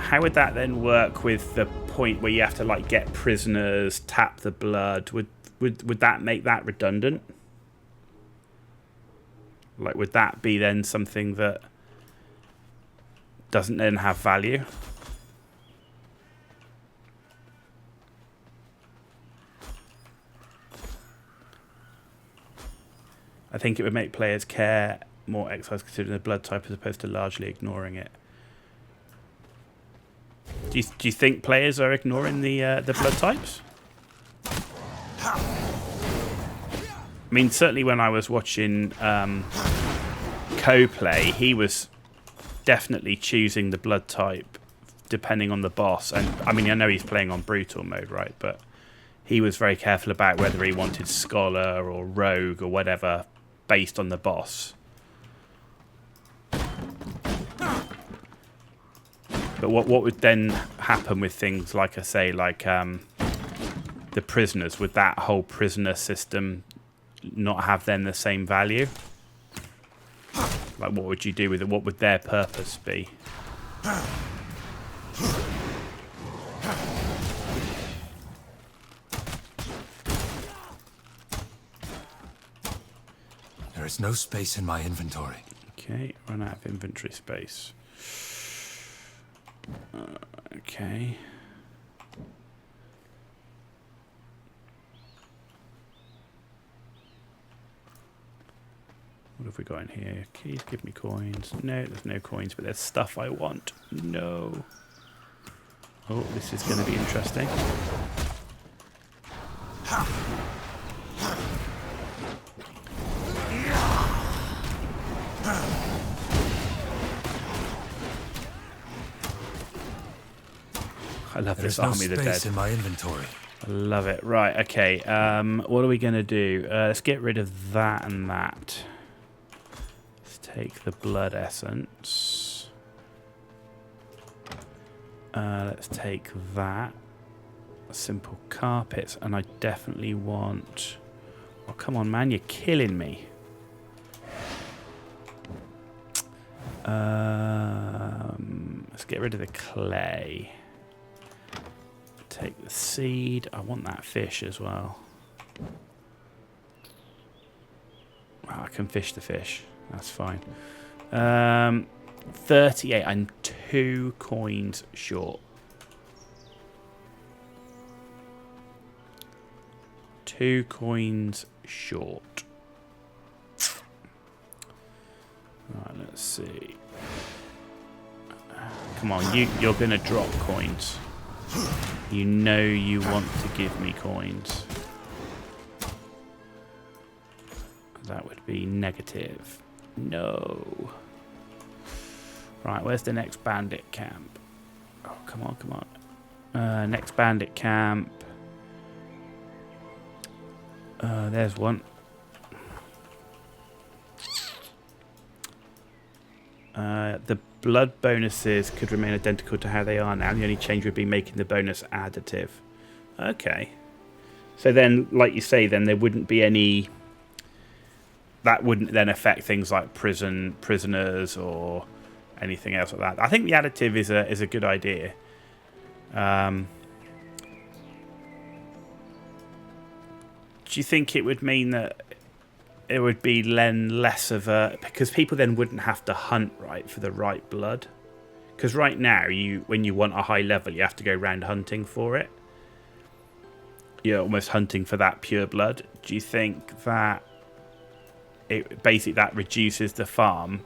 how would that then work with the point where you have to like get prisoners, tap the blood? Would that make that redundant? Like, would that be then something that doesn't then have value? I think it would make players care more exiles considering the blood type as opposed to largely ignoring it. Do you think players are ignoring the blood types? I mean, certainly when I was watching co-play, he was definitely choosing the blood type depending on the boss. And I mean, I know he's playing on brutal mode, right? But he was very careful about whether he wanted scholar or rogue or whatever based on the boss. But what would then happen with things like, I say, like the prisoners? Would that whole prisoner system not have then the same value? Like, what would you do with it? What would their purpose be? There is no space in my inventory. Okay, run out of inventory space. Okay. What have we got in here? Keys, give me coins. No, there's no coins, but there's stuff I want. No. Oh, this is going to be interesting. I love this army of the dead. There's no space in my inventory. I love it. Right, okay. What are we going to do? Let's get rid of that and that. Let's take the blood essence. Let's take that. Simple carpets. And I definitely want... Oh, come on, man. You're killing me. Let's get rid of the clay. Take the seed. I want that fish as well. Oh, I can fish the fish. That's fine. 38. I'm 2 coins short. 2 coins short. Right, let's see. Come on, you're going to drop coins. You know you want to give me coins. That would be negative. No. Right, where's the next bandit camp? Oh, come on, come on. Next bandit camp. There's one. The blood bonuses could remain identical to how they are now. The only change would be making the bonus additive. Okay. So then, like you say, then there wouldn't be any... That wouldn't then affect things like prisoners or anything else like that. I think the additive is a good idea. Do you think it would mean that it would be less of a... Because people then wouldn't have to hunt, right, for the right blood? Because right now, when you want a high level, you have to go around hunting for it. You're almost hunting for that pure blood. Do you think that basically that reduces the farm?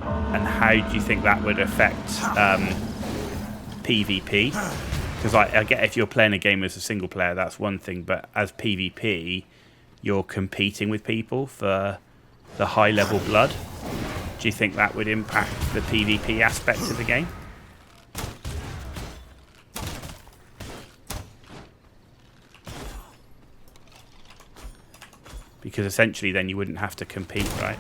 And how do you think that would affect PvP? Because I get if you're playing a game as a single player, that's one thing. But as PvP... you're competing with people for the high level blood. Do you think that would impact the PvP aspect of the game? Because essentially then you wouldn't have to compete, right?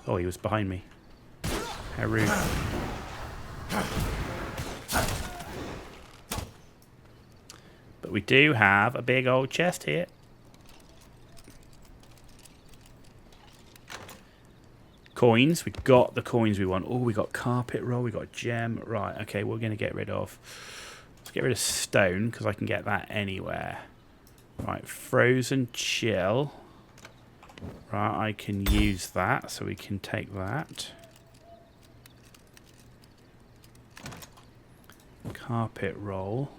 Oh, he was behind me. How rude. But we do have a big old chest here. Coins. We got the coins we want. Oh, we got carpet roll. We got gem. Right. Okay, we're going to get rid of... Let's get rid of stone, because I can get that anywhere. Right, frozen chill. Right, I can use that, so we can take that. Carpet roll.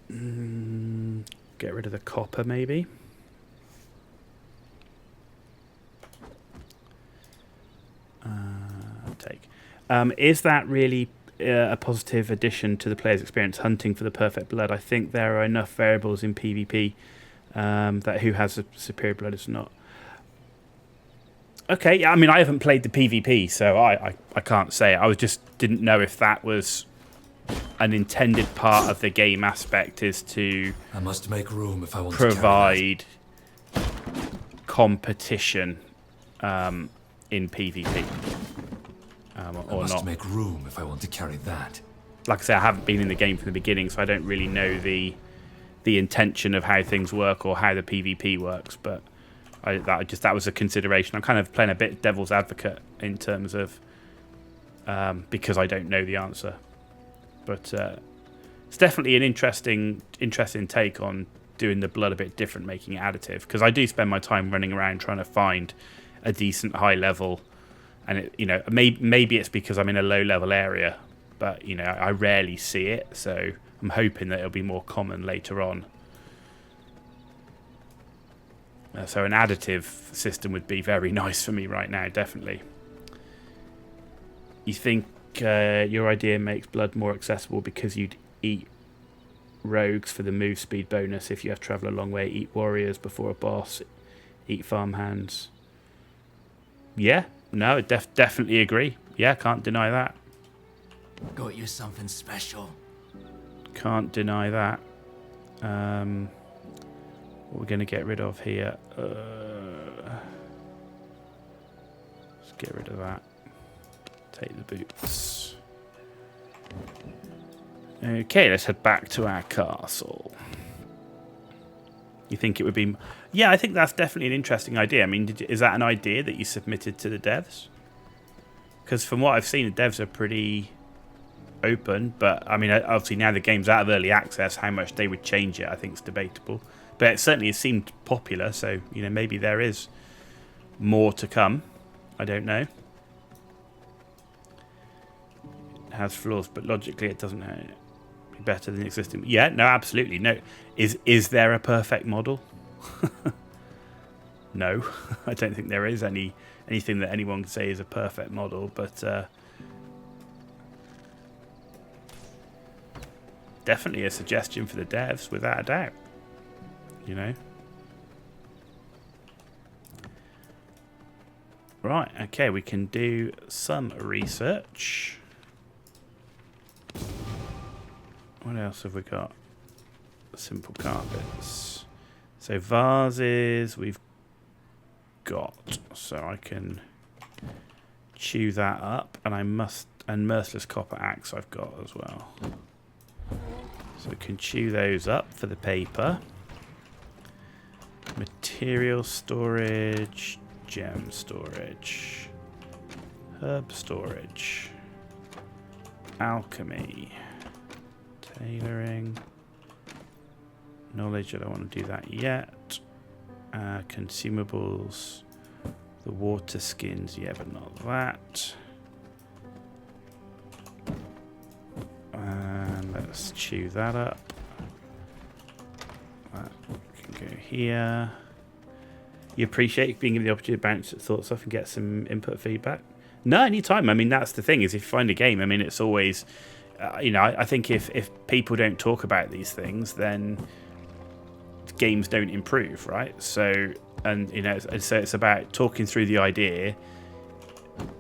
Get rid of the copper, maybe. Take. Is that really a positive addition to the player's experience hunting for the perfect blood? I think there are enough variables in PvP that who has a superior blood is not. Okay, yeah, I mean, I haven't played the PvP, so I can't say. I just didn't know if that was an intended part of the game aspect, is to I must make room if I want provide competition in PvP. I must make room if I want to carry that. Like I say, I haven't been in the game from the beginning, so I don't really know the intention of how things work or how the PvP works, but that was a consideration. I'm kind of playing a bit devil's advocate in terms of because I don't know the answer. But it's definitely an interesting take on doing the blood a bit different, making it additive, because I do spend my time running around trying to find a decent high level, and it, maybe it's because I'm in a low level area, but I rarely see it, so I'm hoping that it'll be more common later on. So an additive system would be very nice for me right now, definitely. You think your idea makes blood more accessible because you'd eat rogues for the move speed bonus if you have to travel a long way, eat warriors before a boss, eat farmhands? Yeah, no, definitely agree. Yeah, can't deny that. Got you something special. Can't deny that. What we're going to get rid of here. Let's get rid of that. Take the boots. Okay, let's head back to our castle. You think it would be... Yeah, I think that's definitely an interesting idea. I mean, is that an idea that you submitted to the devs? Because from what I've seen, the devs are pretty open. But, I mean, obviously now the game's out of early access, how much they would change it, I think is debatable. But it certainly seemed popular, so, maybe there is more to come. I don't know. It has flaws, but logically it doesn't be better than existing. Yeah, no, absolutely. No. Is there a perfect model? No. I don't think there is anything that anyone can say is a perfect model, but definitely a suggestion for the devs, without a doubt. Right, okay, we can do some research. What else have we got? Simple carpets. So vases we've got. So I can chew that up, and merciless copper axe I've got as well. So we can chew those up for the paper. Material storage, gem storage, herb storage, alchemy, tailoring, knowledge, I don't want to do that yet, consumables, the water skins, yeah, but not that, and let's chew that up. That can go here. You appreciate being given the opportunity to bounce thoughts off and get some input feedback? No, anytime. I mean, that's the thing, is if you find a game, I mean, it's always, I think if people don't talk about these things, then games don't improve, right? So, and, so it's about talking through the idea,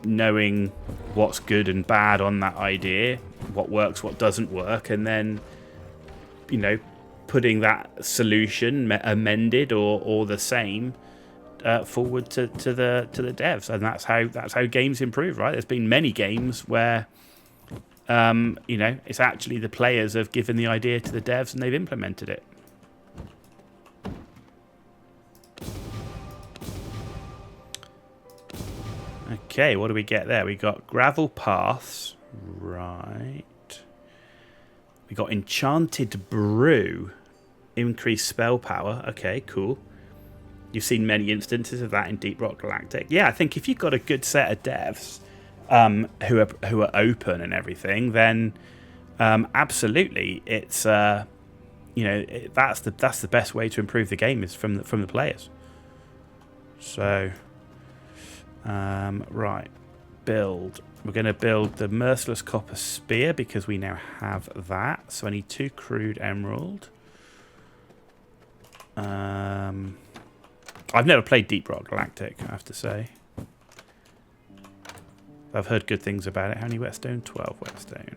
knowing what's good and bad on that idea, what works, what doesn't work, and then, putting that solution amended or the same forward to the devs, and that's how games improve, right? There's been many games where it's actually the players have given the idea to the devs and they've implemented it. Okay, what do we get there? We got gravel paths. Right. We got enchanted brew. Increased spell power. Okay, cool. You've seen many instances of that in Deep Rock Galactic. Yeah, I think if you've got a good set of devs who are open and everything, then absolutely, it's that's the best way to improve the game is from the players. So, right, build. We're going to build the Merciless Copper Spear because we now have that. So I need 2 crude emerald. I've never played Deep Rock Galactic, I have to say. I've heard good things about it. How many whetstone? 12 whetstone.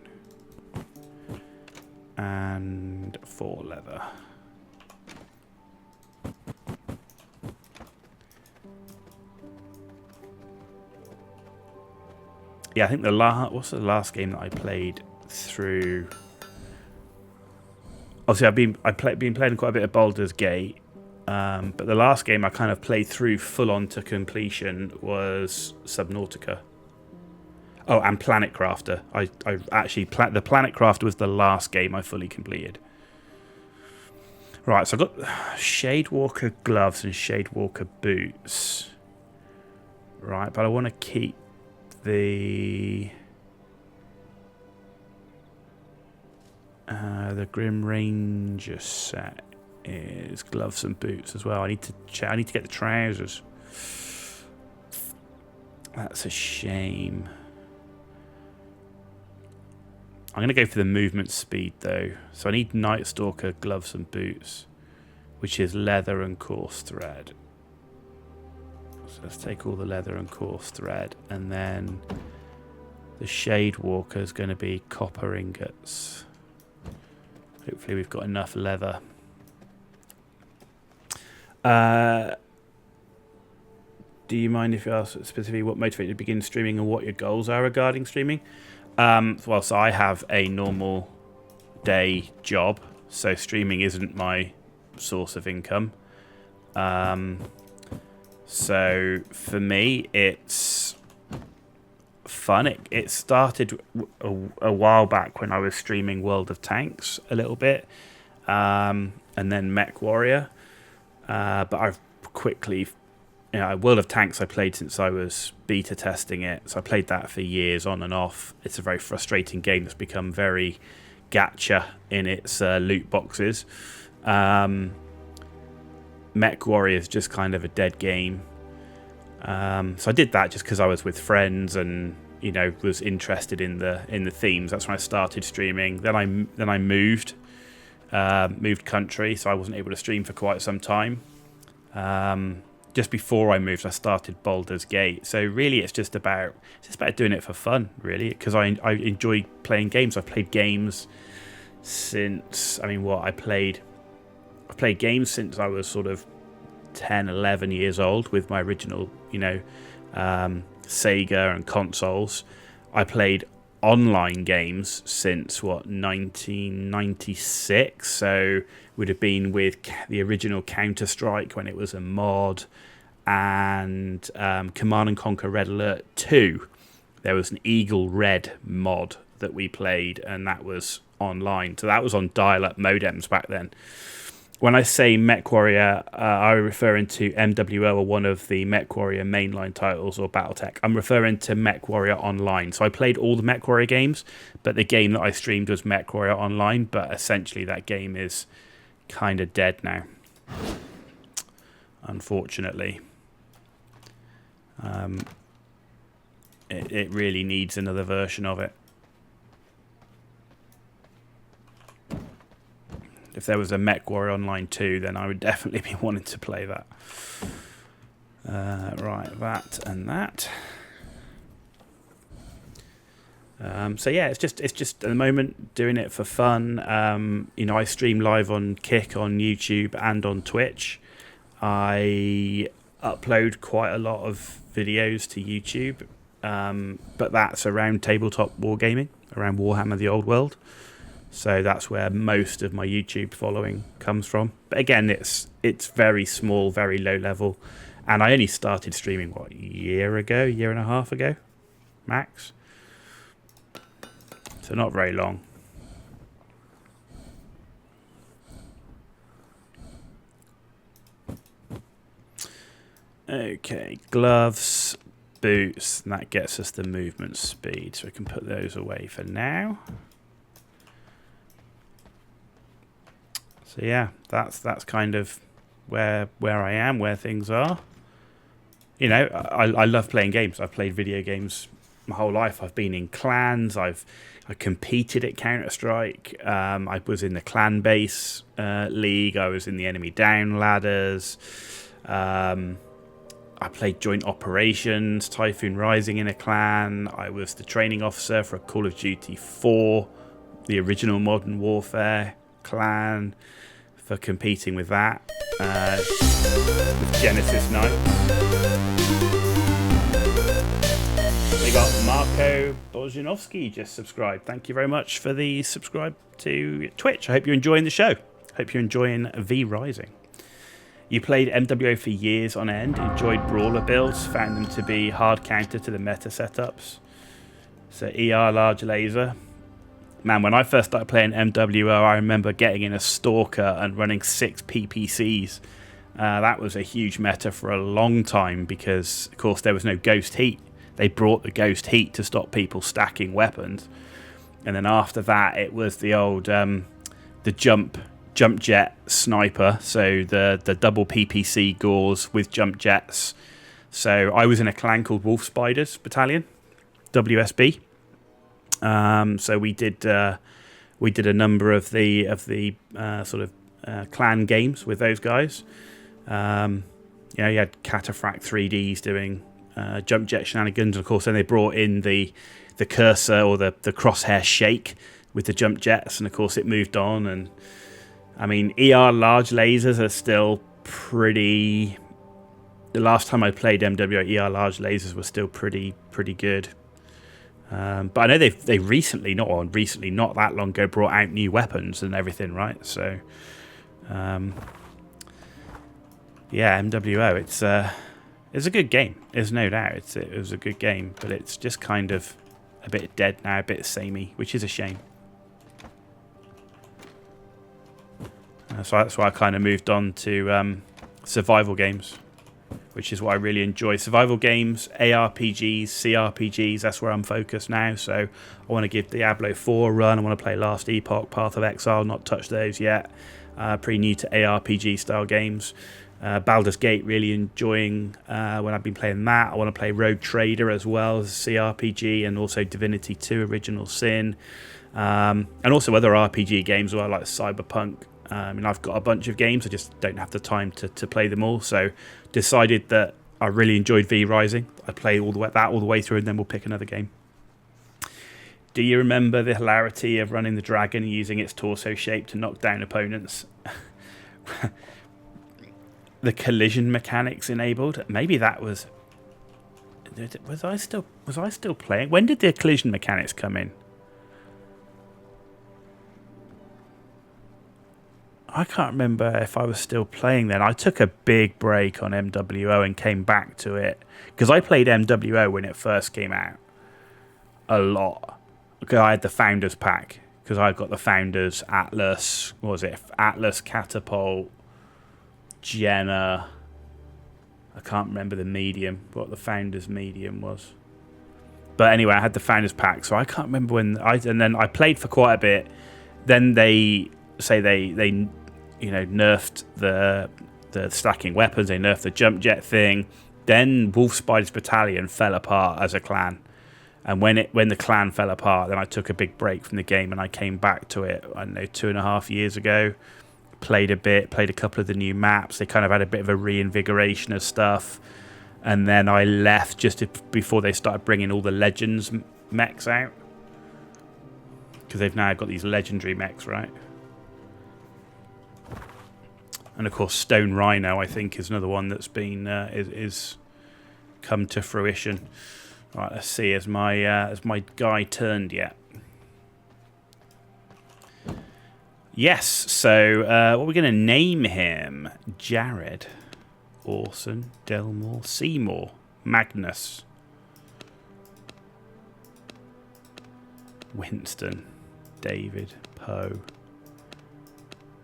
And 4 leather. Yeah, I think what's the last game that I played through? Obviously, I've been playing quite a bit of Baldur's Gate, but the last game I kind of played through full on to completion was Subnautica. Oh, and Planet Crafter. I actually the Planet Crafter was the last game I fully completed. Right, so I've got Shadewalker gloves and Shadewalker boots. Right, but I want to keep the Grim Ranger set is gloves and boots as well. I need to get the trousers. That's a shame. I'm going to go for the movement speed though. So I need Night Stalker gloves and boots, which is leather and coarse thread. So let's take all the leather and coarse thread, and then the Shadewalker is going to be copper ingots. Hopefully we've got enough leather. Do you mind if you ask specifically what motivated you to begin streaming and what your goals are regarding streaming? Well, so I have a normal day job, so streaming isn't my source of income. So for me, it's fun. It started a while back when I was streaming World of Tanks a little bit, and then Mech Warrior. But I've quickly, World of Tanks I played since I was beta testing it, so I played that for years on and off. It's a very frustrating game that's become very gacha in its loot boxes. Mech Warrior is just kind of a dead game. So I did that just because I was with friends and was interested in the themes. That's when I started streaming. Then I moved country, so I wasn't able to stream for quite some time. Just before I moved, I started Baldur's Gate. So really, it's just about doing it for fun, really, because I enjoy playing games. I've played games since I've played games since I was sort of 10, 11 years old with my original, Sega and consoles. I played online games since 1996, so would have been with the original Counter-Strike when it was a mod, and Command & Conquer Red Alert 2. There was an Eagle Red mod that we played, and that was online, so that was on dial-up modems back then. When I say Mech Warrior, I'm referring to MWO or one of the Mech Warrior mainline titles or Battletech. I'm referring to Mech Warrior Online. So I played all the Mech Warrior games, but the game that I streamed was Mech Warrior Online. But essentially that game is kind of dead now, unfortunately. It really needs another version of it. If there was a Mech Warrior Online 2, then I would definitely be wanting to play that. Right, that and that. So yeah, it's just at the moment doing it for fun. I stream live on Kick on YouTube and on Twitch. I upload quite a lot of videos to YouTube, but that's around tabletop wargaming, around Warhammer: The Old World. So that's where most of my YouTube following comes from. But again, it's very small, very low level, And I only started streaming, what, a year and a half ago, max? So not very long. Okay, gloves, boots, and that gets us the movement speed. So we can put those away for now. So yeah, that's kind of where I am, where things are. You know, I love playing games. I've played video games my whole life. I've been in clans. I competed at Counter-Strike. I was in the clan base league. I was in the enemy down ladders. I played joint operations, Typhoon Rising in a clan. I was the training officer for a Call of Duty 4, the original Modern Warfare clan, for competing with that. With Genesis Knights. We got Marco Bojanovsky just subscribed. Thank you very much for the subscribe to Twitch. I hope you're enjoying the show. Hope you're enjoying V Rising. You played MWO for years on end, enjoyed brawler builds, found them to be hard counter to the meta setups. So ER large laser. Man, when I first started playing MWO, I remember getting in a stalker and running 6 PPCs. That was a huge meta for a long time because, of course, there was no ghost heat. They brought the ghost heat to stop people stacking weapons. And then after that, it was the old the jump jet sniper, so the double PPC gauze with jump jets. So I was in a clan called Wolf Spiders Battalion, WSB. So we did a number of the sort of clan games with those guys. You know, you had Cataphract 3Ds doing jump jet shenanigans, and of course then they brought in the cursor or the crosshair shake with the jump jets, and of course it moved on. And I mean, ER large lasers are still pretty... The last time I played MWO, ER large lasers were still pretty good. But I know they recently, not that long ago, brought out new weapons and everything, right? So, yeah, MWO, it's a good game. There's no doubt. It was a good game, but it's just kind of a bit dead now, a bit samey, which is a shame. So that's why I kind of moved on to survival games, which is what I really enjoy. Survival games, ARPGs, CRPGs, that's where I'm focused now. So I want to give Diablo 4 a run. I want to play Last Epoch, Path of Exile, not touched those yet. Pretty new to ARPG style games. Baldur's Gate, really enjoying when I've been playing that. I want to play Rogue Trader as well as CRPG, and also Divinity 2 Original Sin. And also other RPG games as well, like Cyberpunk. And I've got a bunch of games, I just don't have the time to play them all. So decided that I really enjoyed V Rising. I play all the way through, and then we'll pick another game. Do you remember the hilarity of running the dragon and using its torso shape to knock down opponents? The collision mechanics enabled. Maybe that was I still playing? When did the collision mechanics come in? I can't remember if I was still playing then. I took a big break on MWO and came back to it because I played MWO when it first came out a lot. Okay, I had the Founders pack because I got the Founders Atlas. What was it? Atlas, Catapult, Jenna. I can't remember the medium, what the Founders medium was. But anyway, I had the Founders pack, so I can't remember when. And then I played for quite a bit. Then they say they nerfed the stacking weapons, they nerfed the jump jet thing. Then Wolf Spiders Battalion fell apart as a clan, and when the clan fell apart, then I took a big break from the game and I came back to it, I don't know, 2.5 years ago. Played a couple of the new maps. They kind of had a bit of a reinvigoration of stuff, and then I left just before they started bringing all the Legends mechs out, because they've now got these legendary mechs, right? And of course, Stone Rhino, I think, is another one that's been is come to fruition. All right, let's see. Has my guy turned yet? Yes. So, what are we going to name him? Jared. Orson, Delmore, Seymour, Magnus, Winston, David, Poe.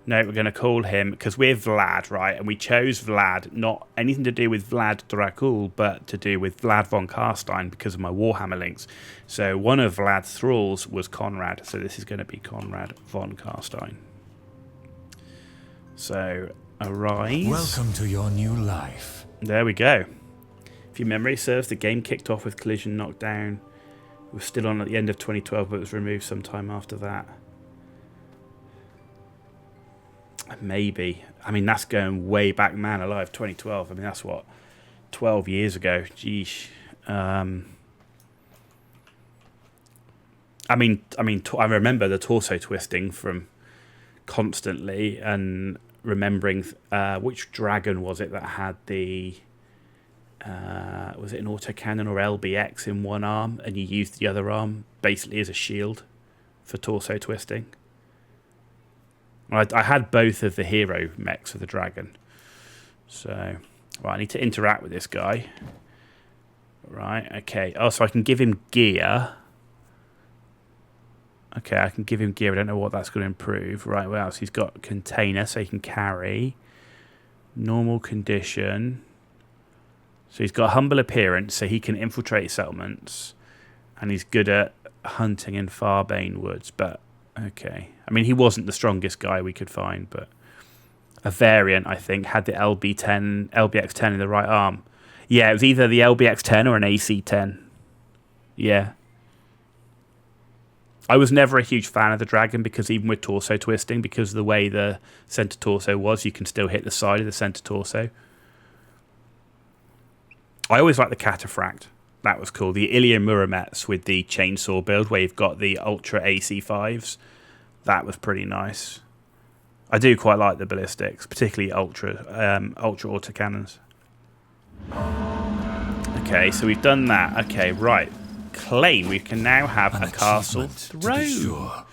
No, we're going to call him, because we're Vlad, right? And we chose Vlad, not anything to do with Vlad Dracul, but to do with Vlad von Carstein because of my Warhammer links. So one of Vlad's thralls was Conrad. So this is going to be Conrad von Carstein. So, arise. Welcome to your new life. There we go. If your memory serves, the game kicked off with Collision Knockdown. It was still on at the end of 2012, but it was removed sometime after that. Maybe. I mean, that's going way back, man alive, 2012. I mean, that's what, 12 years ago. Geesh. I remember the torso twisting from constantly, and remembering which dragon was it that had the was it an autocannon or LBX in one arm, and you used the other arm basically as a shield for torso twisting. I had both of the hero mechs of the dragon. So, right, I need to interact with this guy. Right, okay. Oh, so I can give him gear. Okay, I can give him gear. I don't know what that's going to improve. Right, what else? He's got container, so he can carry. Normal condition. So he's got humble appearance, so he can infiltrate settlements. And he's good at hunting in Farbane woods, but okay. I mean, he wasn't the strongest guy we could find, but a variant, I think, had the LBX10 in the right arm. Yeah, it was either the LBX10 or an AC10. Yeah. I was never a huge fan of the dragon, because even with torso twisting, because of the way the center torso was, you can still hit the side of the center torso. I always liked the Cataphract. That was cool. The Ilya Muramets with the chainsaw build, where you've got the Ultra AC5s. That was pretty nice. I do quite like the ballistics, particularly Ultra autocannons. Okay, so we've done that. Okay, right. Claim we can now have a castle throne. Sure.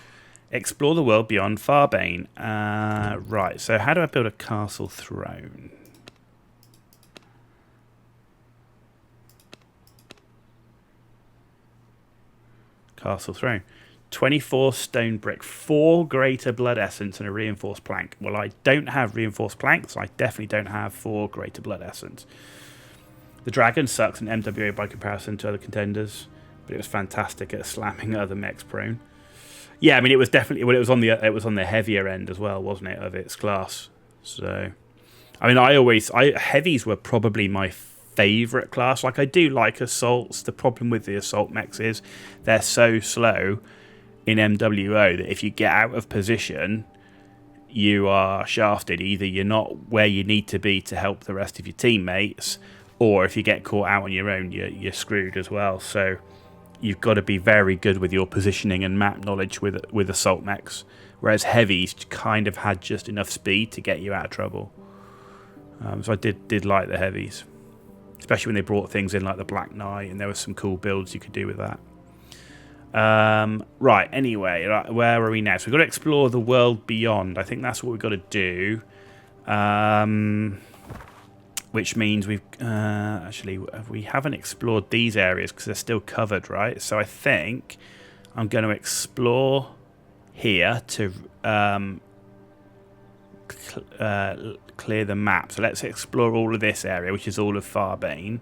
Explore the world beyond Farbane. Right, so how do I build a castle throne? Castle throne. 24 stone brick, 4 greater blood essence, and a reinforced plank. Well, I don't have reinforced planks, so I definitely don't have 4 greater blood essence. The dragon sucks in MWA by comparison to other contenders, but it was fantastic at slamming other mechs prone. Yeah, I mean, it was definitely, well, it was on the heavier end as well, wasn't it, of its class? So, I mean, heavies were probably my favourite class. Like, I do like assaults. The problem with the assault mechs is they're so slow in MWO that if you get out of position, you are shafted. Either you're not where you need to be to help the rest of your teammates, or if you get caught out on your own, you're screwed as well. So you've got to be very good with your positioning and map knowledge with assault mechs, whereas heavies kind of had just enough speed to get you out of trouble. So I did like the heavies, especially when they brought things in like the Black Knight, and there were some cool builds you could do with that. Right, anyway, where are we now? So we've got to explore the world beyond. I think that's what we've got to do. Which means we haven't explored these areas because they're still covered, right? So I think I'm going to explore here to clear the map. So let's explore all of this area, which is all of Farbane.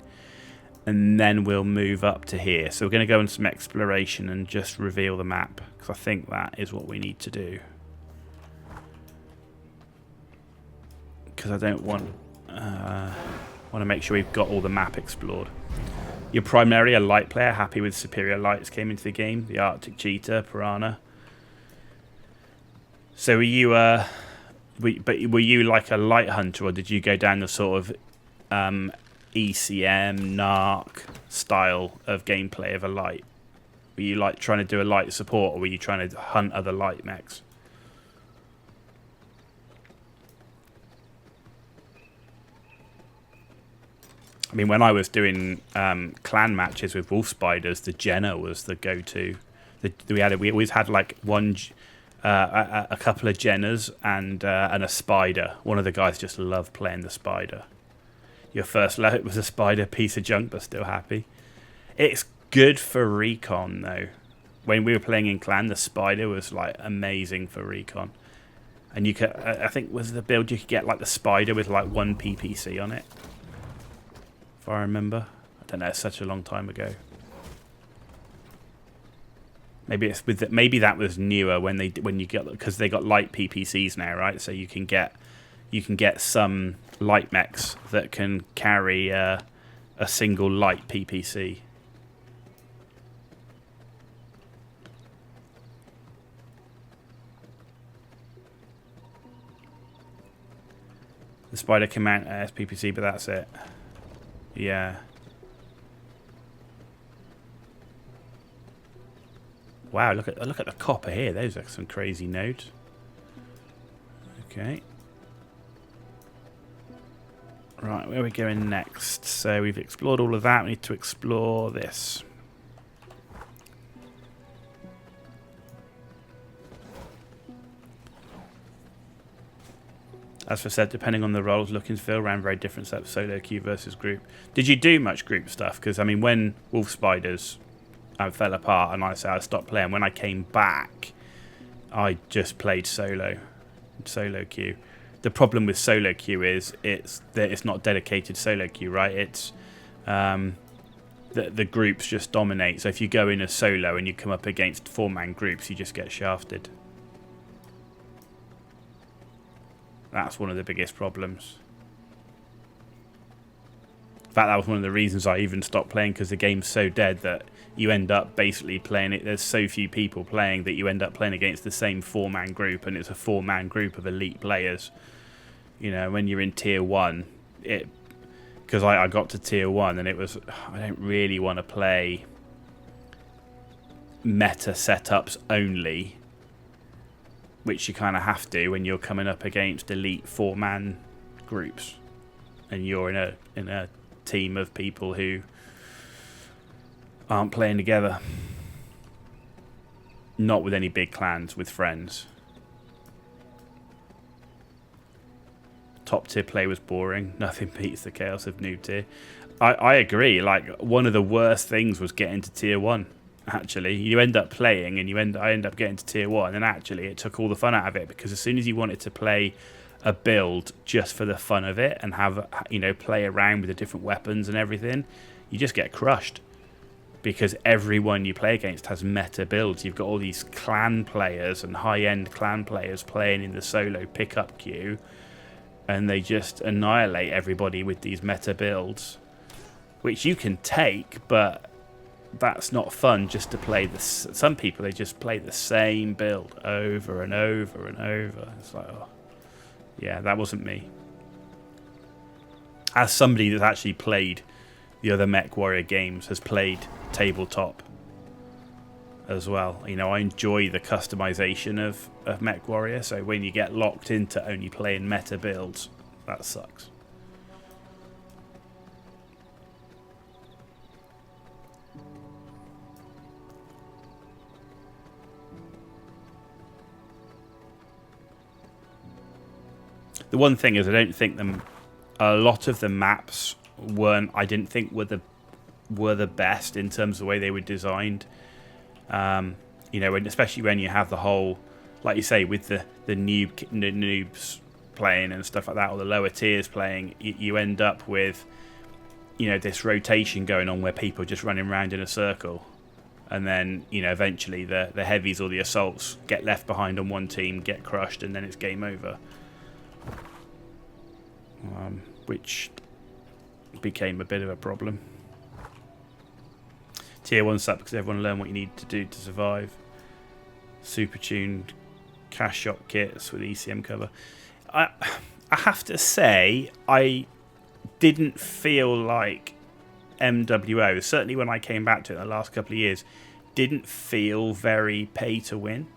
And then we'll move up to here. So we're going to go on some exploration and just reveal the map, because I think that is what we need to do. Because I don't want to make sure we've got all the map explored. You're primarily a light player, happy with superior lights came into the game, the Arctic Cheetah, Piranha. So were you like a light hunter, or did you go down the sort of ECM, NARC style of gameplay of a light? Were you like trying to do a light support, or were you trying to hunt other light mechs? I mean, when I was doing clan matches with Wolf Spiders, the Jenna was the go-to. We always had like a couple of Jennas and a Spider. One of the guys just loved playing the Spider. Your first load was a spider, piece of junk, but still happy. It's good for recon though. When we were playing in clan, the spider was like amazing for recon. And you could, I think was the build you could get like the spider with like 1 PPC on it, if I remember. I don't know, it's such a long time ago. Maybe it's with the, maybe that was newer when you get, because they got light PPCs now, right? So you can get some light mechs that can carry a single light PPC. The spider can mount as PPC, but that's it. Yeah. Wow, look at the copper here. Those are some crazy nodes. Okay. Right, where are we going next? So we've explored all of that. We need to explore this. As for said, depending on the roles, look and feel around very different sets of solo queue versus group. Did you do much group stuff? Because, I mean, when Wolf Spiders fell apart and I stopped playing, when I came back, I just played solo queue. The problem with solo queue is it's not dedicated solo queue, right? It's the groups just dominate. So if you go in as solo and you come up against 4-man groups, you just get shafted. That's one of the biggest problems. In fact, that was one of the reasons I even stopped playing, because the game's so dead that you end up basically playing it. There's so few people playing that you end up playing against the same 4-man group, and it's a 4-man group of elite players. You know, when you're in tier 1, because I got to tier 1 and it was, I don't really want to play meta setups only, which you kind of have to when you're coming up against elite 4-man groups, and you're in a team of people who aren't playing together. Not with any big clans, with friends. Top tier play was boring. Nothing beats the chaos of noob tier. I agree. Like, one of the worst things was getting to tier 1. Actually, you end up playing and I end up getting to tier 1, and actually it took all the fun out of it, because as soon as you wanted to play a build just for the fun of it and have, you know, play around with the different weapons and everything, you just get crushed, because everyone you play against has meta builds. You've got all these clan players and high-end clan players playing in the solo pickup queue, and they just annihilate everybody with these meta builds, which you can take, but that's not fun just to play this. Some people, they just play the same build over and over and over. It's like, oh, yeah, that wasn't me. As somebody that's actually played the other MechWarrior games, has played tabletop as well. You know, I enjoy the customization of MechWarrior, so when you get locked into only playing meta builds, that sucks. The one thing is, I don't think a lot of the maps I didn't think were the best in terms of the way they were designed. You know, especially when you have the whole, like you say, with the noobs playing and stuff like that, or the lower tiers playing, you end up with, you know, this rotation going on where people are just running around in a circle, and then, you know, eventually the heavies or the assaults get left behind on one team, get crushed, and then it's game over. Which became a bit of a problem. Tier 1 sucked because everyone learned what you need to do to survive. Super tuned cash shop kits with ECM cover. I have to say, I didn't feel like MWO, certainly when I came back to it in the last couple of years, didn't feel very pay to win.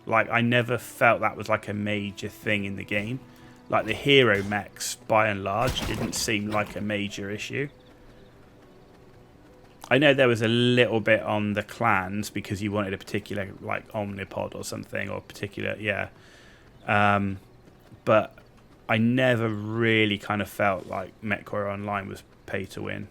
Like, I never felt that was like a major thing in the game. Like, the hero mechs, by and large, didn't seem like a major issue. I know there was a little bit on the clans because you wanted a particular, like, omnipod or something, or particular, yeah. But I never really kind of felt like MechWarrior Online was pay to win.